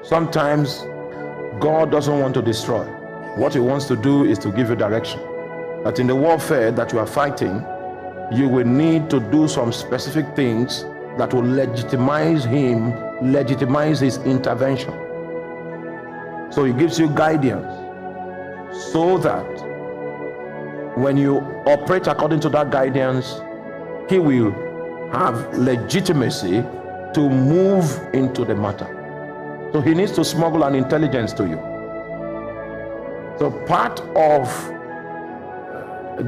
Sometimes God doesn't want to destroy. What he wants to do is to give you direction. That in the warfare that you are fighting, you will need to do some specific things that will legitimize him, legitimize his intervention. So he gives you guidance so that when you operate according to that guidance, he will have legitimacy to move into the matter. So he needs to smuggle an intelligence to you. So part of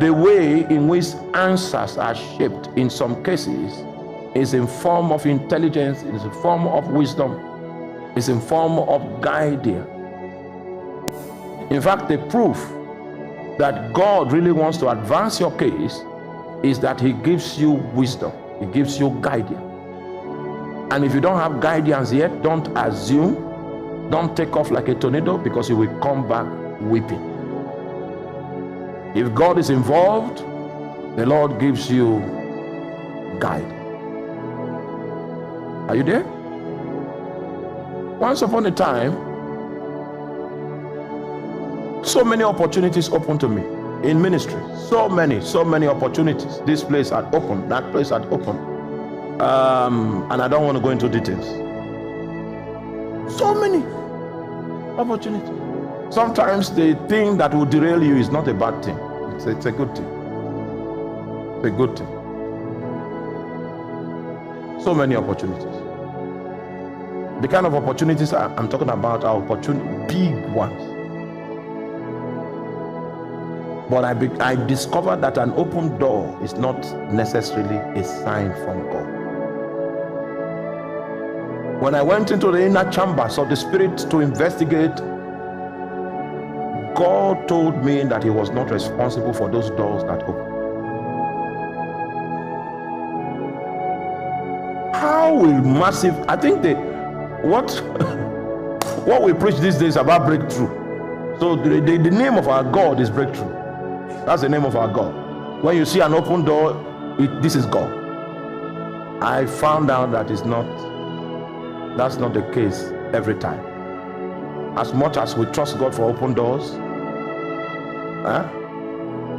the way in which answers are shaped in some cases is in form of intelligence, is in form of wisdom, is in form of guidance. In fact, the proof that God really wants to advance your case is that he gives you wisdom, he gives you guidance. And if you don't have guidance yet, don't assume, don't take off like a tornado, because you will come back weeping. If God is involved, the Lord gives you guidance. Are you there? Once upon a time, so many opportunities open to me in ministry. So many opportunities. This place had opened, that place had opened. And I don't want to go into details. So many opportunities. Sometimes the thing that will derail you is not a bad thing. It's a good thing. It's a good thing. So many opportunities. The kind of opportunities I'm talking about are big ones. But I discovered that an open door is not necessarily a sign from God. When I went into the inner chambers of the Spirit to investigate, God told me that he was not responsible for those doors that open. How will massive, I think what we preach these days about breakthrough. So the name of our God is breakthrough. That's the name of our God. When you see an open door, this is God. I found out that that's not the case every time. As much as we trust God for open doors,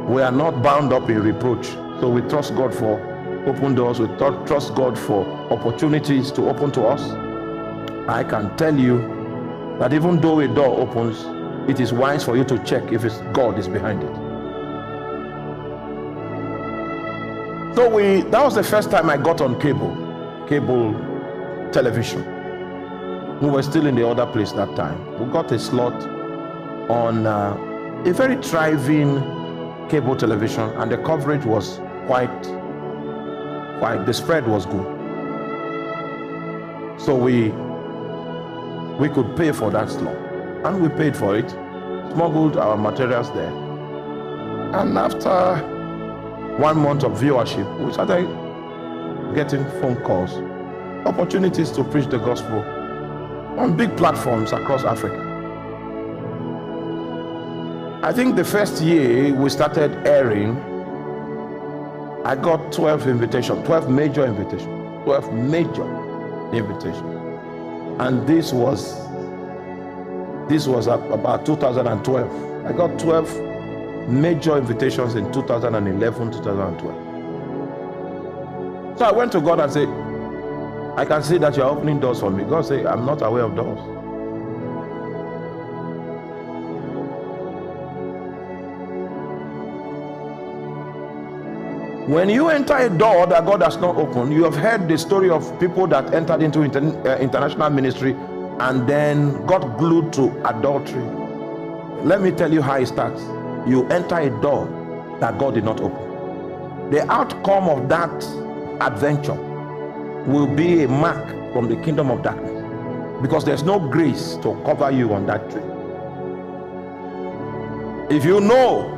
we are not bound up in reproach. So we trust God for open doors. We trust God for opportunities to open to us. I can tell you that even though a door opens, it is wise for you to check if God is behind it. So that was the first time I got on cable television. We were still in the other place that time. We got a slot on a very thriving cable television, and the coverage was quite, the spread was good. So we could pay for that slot, and we paid for it, smuggled our materials there. And after 1 month of viewership, we started getting phone calls, opportunities to preach the gospel on big platforms across Africa. I think the first year we started airing, I got 12 major invitations. And this was about 2012. I got 12 major invitations in 2011, 2012. So I went to God and said, I can see that you're opening doors for me. God said, I'm not aware of doors. When you enter a door that God has not opened, you have heard the story of people that entered into international ministry and then got glued to adultery. Let me tell you how it starts. You enter a door that God did not open. The outcome of that adventure will be a mark from the kingdom of darkness, because there's no grace to cover you on that tree. If you know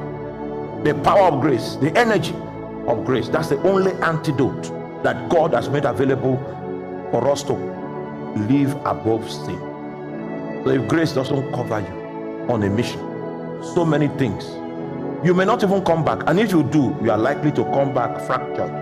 the power of grace, the energy of grace, that's the only antidote that God has made available for us to live above sin. So if grace doesn't cover you on a mission, so many things, you may not even come back, and if you do, you are likely to come back fractured.